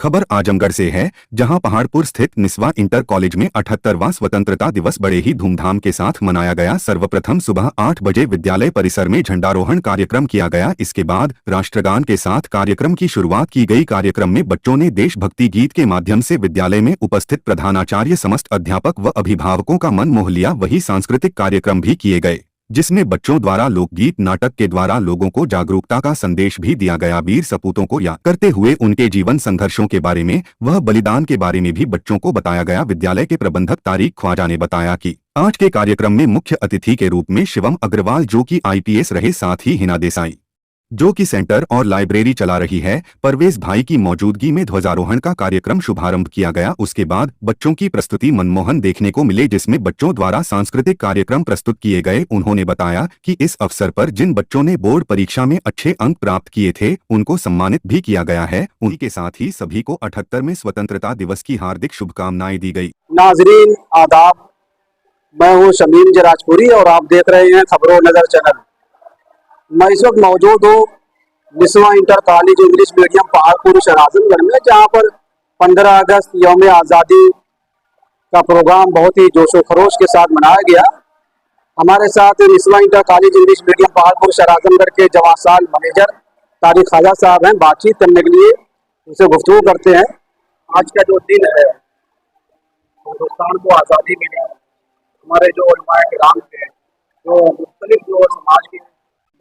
खबर आजमगढ़ से है, जहां पहाड़पुर स्थित निस्वा इंटर कॉलेज में 78वां स्वतंत्रता दिवस बड़े ही धूमधाम के साथ मनाया गया। सर्वप्रथम सुबह 8 बजे विद्यालय परिसर में झंडारोहण कार्यक्रम किया गया। इसके बाद राष्ट्रगान के साथ कार्यक्रम की शुरुआत की गई। कार्यक्रम में बच्चों ने देशभक्ति गीत के माध्यम से विद्यालय में उपस्थित प्रधानाचार्य, समस्त अध्यापक व अभिभावकों का मन मोह लिया। वहीं सांस्कृतिक कार्यक्रम भी किए गए, जिसमें बच्चों द्वारा लोकगीत, नाटक के द्वारा लोगों को जागरूकता का संदेश भी दिया गया। वीर सपूतों को याद करते हुए उनके जीवन संघर्षों के बारे में वह बलिदान के बारे में भी बच्चों को बताया गया। विद्यालय के प्रबंधक तारिक ख्वाजा ने बताया कि आज के कार्यक्रम में मुख्य अतिथि के रूप में शिवम अग्रवाल, जो कि IPS रहे, साथ ही हिना देसाई, जो कि सेंटर और लाइब्रेरी चला रही है, परवेज भाई की मौजूदगी में ध्वजारोहण का कार्यक्रम शुभारंभ किया गया। उसके बाद बच्चों की प्रस्तुति मनमोहन देखने को मिले, जिसमें बच्चों द्वारा सांस्कृतिक कार्यक्रम प्रस्तुत किए गए। उन्होंने बताया कि इस अवसर पर जिन बच्चों ने बोर्ड परीक्षा में अच्छे अंक प्राप्त किए थे, उनको सम्मानित भी किया गया है। उन्हीं के साथ ही सभी को 78वें स्वतंत्रता दिवस की हार्दिक शुभकामनाएं दी गई। नाजरीन आदाब, मैं हूँ शमीम जराजपुरी और आप देख रहे हैं खबरों नजर चैनल। मैं इस वक्त मौजूद हूँ Niswa inter college English medium Paharpur Azamgarh में, जहाँ पर 15 अगस्त यौम आज़ादी का प्रोग्राम बहुत ही जोशो खरोश के साथ मनाया गया। हमारे साथ Niswa inter college English medium Paharpur Azamgarh के जवासाल मैनेजर तारिक ख्वाजा साहब हैं। बातचीत करने के लिए उनसे गुफ्तगू करते हैं। आज का जो दिन है, हिंदुस्तान को आज़ादी मिली, हमारे जो उलमाए किराम थे, जो मुख्तलिफ जो समाज के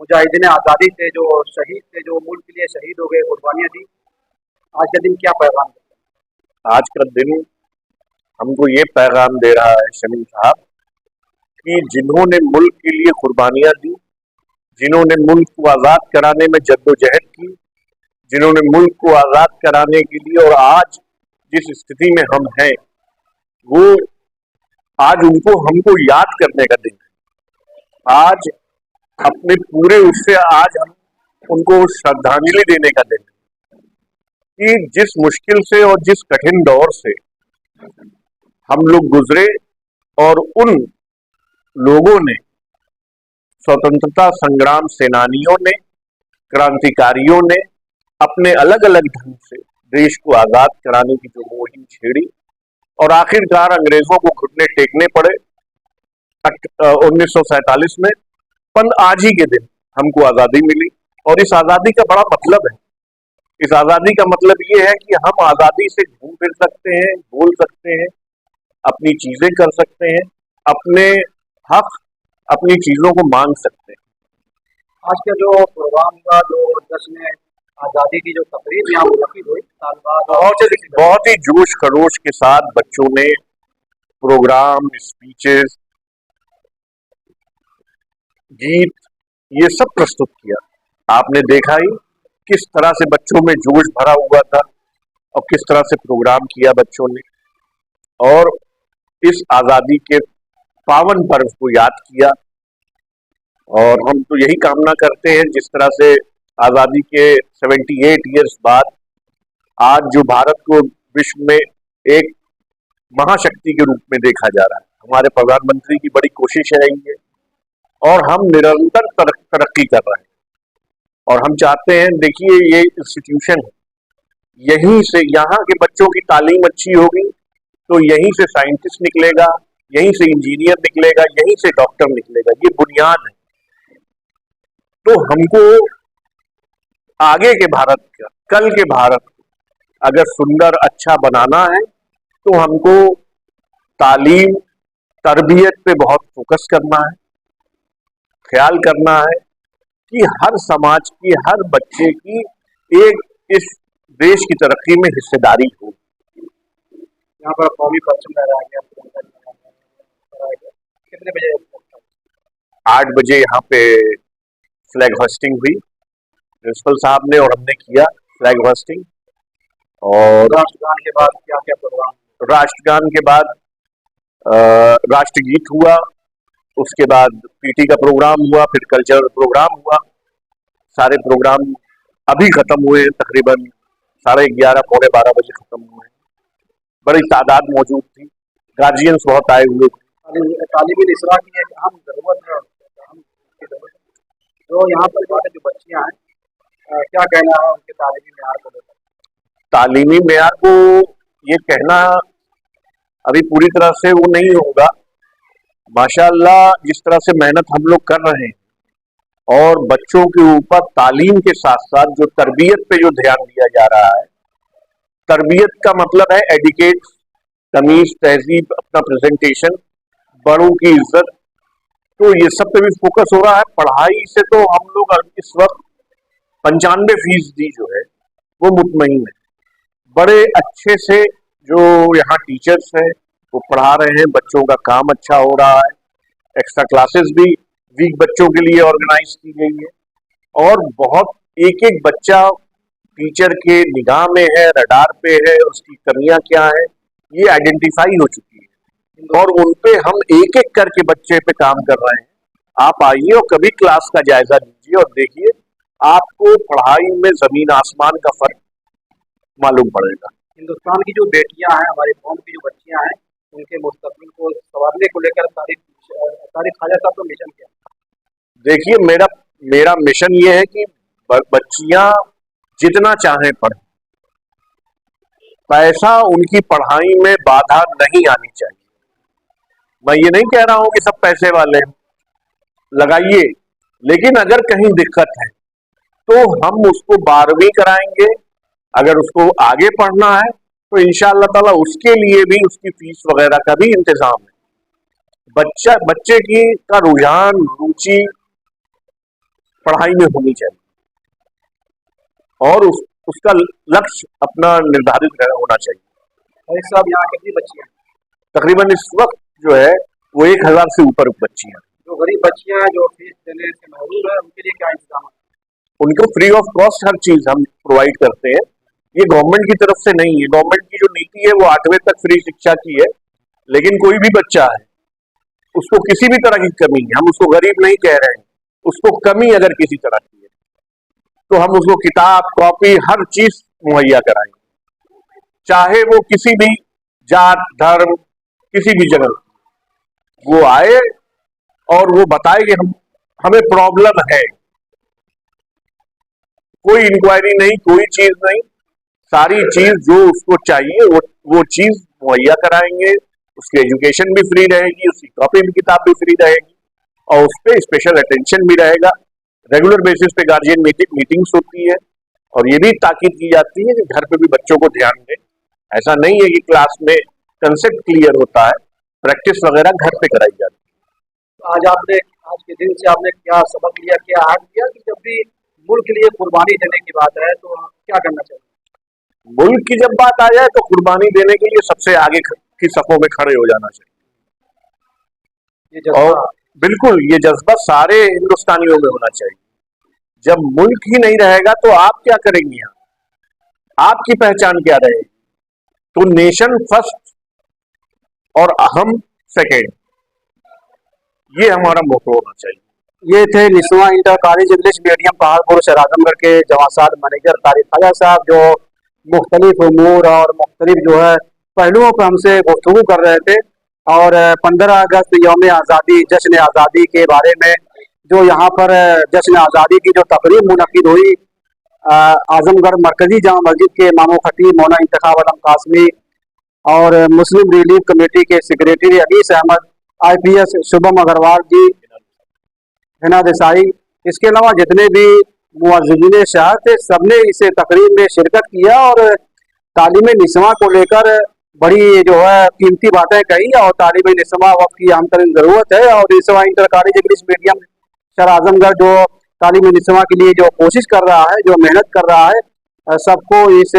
मुजाहिदीन आज़ादी थे, जो शहीद थे, जो मुल्क के लिए शहीद हो गए, कुर्बानियाँ दी, आज का दिन क्या पैगाम देता है? आज का दिन हमको ये पैगाम दे रहा है शमीम साहब कि जिन्होंने मुल्क के लिए कुर्बानियाँ दी, जिन्होंने मुल्क को आज़ाद कराने में जद्दोजहद की, जिन्होंने मुल्क को आज़ाद कराने के लिए और आज जिस स्थिति में हम हैं, वो आज उनको हमको याद करने का दिन है। आज अपने पूरे उससे आज हम उनको श्रद्धांजलि देने का दिन है कि जिस मुश्किल से और जिस कठिन दौर से हम लोग गुजरे और उन लोगों ने, स्वतंत्रता संग्राम सेनानियों ने, क्रांतिकारियों ने अपने अलग अलग ढंग से देश को आज़ाद कराने की जो मुहिम छेड़ी और आखिरकार अंग्रेजों को घुटने टेकने पड़े 1947 में, पर आज ही के दिन हमको आज़ादी मिली। और इस आज़ादी का बड़ा मतलब है, इस आज़ादी का मतलब ये है कि हम आज़ादी से घूम फिर सकते हैं, बोल सकते हैं, अपनी चीज़ें कर सकते हैं, अपने हक, अपनी चीज़ों को मांग सकते हैं। आज का जो प्रोग्राम का जो जश्न आज़ादी की जो तकरीब यहाँ मुनक़िद हुई, साल बाद बहुत ही जोश खरोश के साथ बच्चों ने प्रोग्राम, स्पीचेस, गीत, ये सब प्रस्तुत किया। आपने देखा ही किस तरह से बच्चों में जोश भरा हुआ था और किस तरह से प्रोग्राम किया बच्चों ने, और इस आज़ादी के पावन पर्व को याद किया। और हम तो यही कामना करते हैं, जिस तरह से आज़ादी के 78 ईयर्स बाद आज जो भारत को विश्व में एक महाशक्ति के रूप में देखा जा रहा है, हमारे प्रधानमंत्री की बड़ी कोशिश है ये, और हम निरंतर तरक्की कर रहे हैं। और हम चाहते हैं, देखिए ये इंस्टीट्यूशन है, यहीं से, यहाँ के बच्चों की तालीम अच्छी होगी तो यहीं से साइंटिस्ट निकलेगा, यहीं से इंजीनियर निकलेगा, यहीं से डॉक्टर निकलेगा, ये बुनियाद है। तो हमको आगे के भारत का, कल के भारत को अगर सुंदर अच्छा बनाना है तो हमको तालीम, तरबियत पे बहुत फोकस करना है, ख्याल करना है कि हर समाज की, हर बच्चे की एक इस देश की तरक्की में हिस्सेदारी हो। यहाँ पर कौमी परचम लहराया गया। कितने बजे? 8 बजे यहाँ पे फ्लैग होस्टिंग हुई, प्रिंसिपल साहब ने और हमने किया फ्लैग होस्टिंग। और राष्ट्रगान के बाद क्या क्या प्रोग्राम? राष्ट्रगान के बाद राष्ट्रगीत हुआ, उसके बाद PT का प्रोग्राम हुआ, फिर कल्चरल प्रोग्राम हुआ। सारे प्रोग्राम अभी खत्म हुए, तकरीबन 11:30 पौने 12 बजे खत्म हुए। बड़ी तादाद मौजूद थी, गार्जियंस बहुत आए हुए थे। तालिब इस्रा की एक अहम जरूरत है, जो यहाँ पर जो बच्चियाँ हैं, क्या कहना है उनके तालीमी मेयार को लेकर? तालीमी मेयार को ये कहना अभी पूरी तरह से वो नहीं होगा। माशाअल्लाह जिस तरह से मेहनत हम लोग कर रहे हैं और बच्चों के ऊपर तालीम के साथ साथ जो तरबियत पे जो ध्यान दिया जा रहा है, तरबियत का मतलब है एडिकेट, तमीज, तहजीब, अपना प्रेजेंटेशन, बड़ों की इज्जत, तो ये सब पे भी फोकस हो रहा है। पढ़ाई से तो हम लोग इस वक्त 95% जो है वो मुतमईन है। बड़े अच्छे से जो यहाँ टीचर्स हैं वो पढ़ा रहे हैं, बच्चों का काम अच्छा हो रहा है। एक्स्ट्रा क्लासेस भी वीक बच्चों के लिए ऑर्गेनाइज की गई है और बहुत एक एक बच्चा टीचर के निगाह में है, रडार पे है, उसकी कमियां क्या है ये आइडेंटिफाई हो चुकी है और उन पे हम एक एक करके बच्चे पे काम कर रहे हैं। आप आइए और कभी क्लास का जायजा लीजिए और देखिए, आपको पढ़ाई में जमीन आसमान का फर्क मालूम पड़ेगा। हिंदुस्तान की जो बेटियां हैं, हमारे कौम की जो बच्चियां हैं, उनके मुस्तकबिल को संवारने को लेकर तारिक ख्वाजा साहब का मिशन क्या है? देखिए, मेरा मिशन ये है कि बच्चियां जितना चाहें पढ़ें, पैसा उनकी पढ़ाई में बाधा नहीं आनी चाहिए। मैं ये नहीं कह रहा हूं कि सब पैसे वाले हैं, लगाइए, लेकिन अगर कहीं दिक्कत है तो हम उसको 12वीं कराएंगे। अगर उसको आगे पढ़ना है तो इंशाअल्लाह ताला उसके लिए भी उसकी फीस वगैरह का भी इंतजाम है। बच्चे की का रुझान, रुचि पढ़ाई में होनी चाहिए और उसका लक्ष्य अपना निर्धारित होना चाहिए। तारिक साहब, यहाँ कितनी बच्चियां हैं? तकरीबन इस वक्त जो है वो 1000 से ऊपर बच्चियां। जो गरीब बच्चियां हैं जो फीस देने से महरूम है, उनके लिए क्या इंतजाम है? उनको फ्री ऑफ कॉस्ट हर चीज हम प्रोवाइड करते हैं। ये गवर्नमेंट की तरफ से नहीं है, गवर्नमेंट की जो नीति है वो 8वीं तक फ्री शिक्षा की है, लेकिन कोई भी बच्चा है उसको किसी भी तरह की कमी है, हम उसको गरीब नहीं कह रहे हैं, उसको कमी अगर किसी तरह की है तो हम उसको किताब, कॉपी, हर चीज मुहैया कराएंगे, चाहे वो किसी भी जात, धर्म, किसी भी जगह वो आए और वो बताए कि हमें प्रॉब्लम है। कोई इंक्वायरी नहीं, कोई चीज नहीं, सारी चीज जो उसको चाहिए वो चीज मुहैया कराएंगे। उसकी एजुकेशन भी फ्री रहेगी, उसकी कॉपी भी, किताब भी फ्री रहेगी और उस पर स्पेशल अटेंशन भी रहेगा। रेगुलर बेसिस पे गार्जियन मीटिंग्स होती है और ये भी ताकीद की जाती है कि घर पे भी बच्चों को ध्यान दें। ऐसा नहीं है कि क्लास में कंसेप्ट क्लियर होता है, प्रैक्टिस वगैरह घर पे कराई जाती है। आज के दिन से आपने क्या सबक लिया, क्या आग लिया कि जब भी मुल्क के लिए कुर्बानी देने की बात है तो क्या करना चाहिए? मुल्क की जब बात आ जाए तो कुर्बानी देने के लिए सबसे आगे की सफों में खड़े हो जाना चाहिए और बिल्कुल ये जज्बा सारे हिंदुस्तानियों में होना चाहिए। जब मुल्क ही नहीं रहेगा तो आप क्या करेंगे? यहाँ आपकी पहचान क्या रहेगी? तो नेशन फर्स्ट और अहम सेकेंड, ये हमारा मोटो होना चाहिए। ये थे Niswa inter college English medium Paharpur शहर आजमगढ़ के जवासात मैनेजर तारिक ख्वाजा साहब, जो मुख्तलिफ उमूर और मुख्तलिफ जो है पहलुओं पर हमसे गुफ्तगू कर रहे थे और 15 अगस्त यौम आज़ादी, जश्न आज़ादी के बारे में जो यहाँ पर जश्न आज़ादी की जो तकरीब मुनक्किद हुई आजमगढ़ मरकजी जामा मस्जिद के इमाम खतीब मौलाना इंतखाब आलम कासमी और मुस्लिम रिलीफ कमेटी के सेक्रेटरी अनीस अहमद, IPS शुभम अग्रवाल जी, हिना देसाई, इसके अलावा जितने भी मुअज़्ज़िनीन शहर थे सबने इस तकरीब में शिरकत किया और तालीम निस्वां को लेकर बड़ी जो है कीमती बातें कही और तालीम निस्वां वक्त की अहम तरीन ज़रूरत है और निस्वां इंटर कॉलेज इंग्लिश मीडियम शहर आजमगढ़ जो तालीम निस्वां के लिए जो कोशिश कर रहा है, जो मेहनत कर रहा है, सबको इस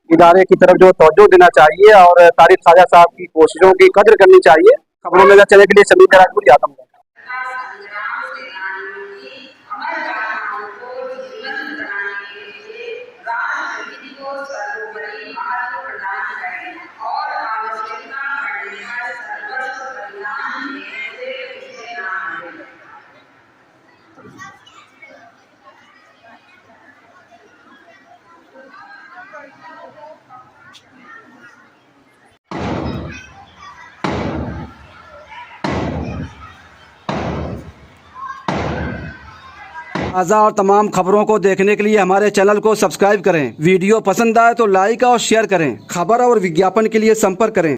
इदारे की तरफ जो तवज्जो देना चाहिए और तारिक ख्वाजा साहब की कोशिशों की कदर करनी चाहिए। खबरों में चलने के लिए समीर राजपूत, आजमगढ़। संग्राम सेनानियों की अमर गाथाओं को जीवंत बनाने के लिए राष्ट्रहित को सर्वोपरि महत्व प्रदान करें और आवश्यकता पड़ने पर सर्वस्व बलिदान देने से पीछे न हटें। ताज़ा और तमाम खबरों को देखने के लिए हमारे चैनल को सब्सक्राइब करें। वीडियो पसंद आए तो लाइक और शेयर करें। खबर और विज्ञापन के लिए संपर्क करें।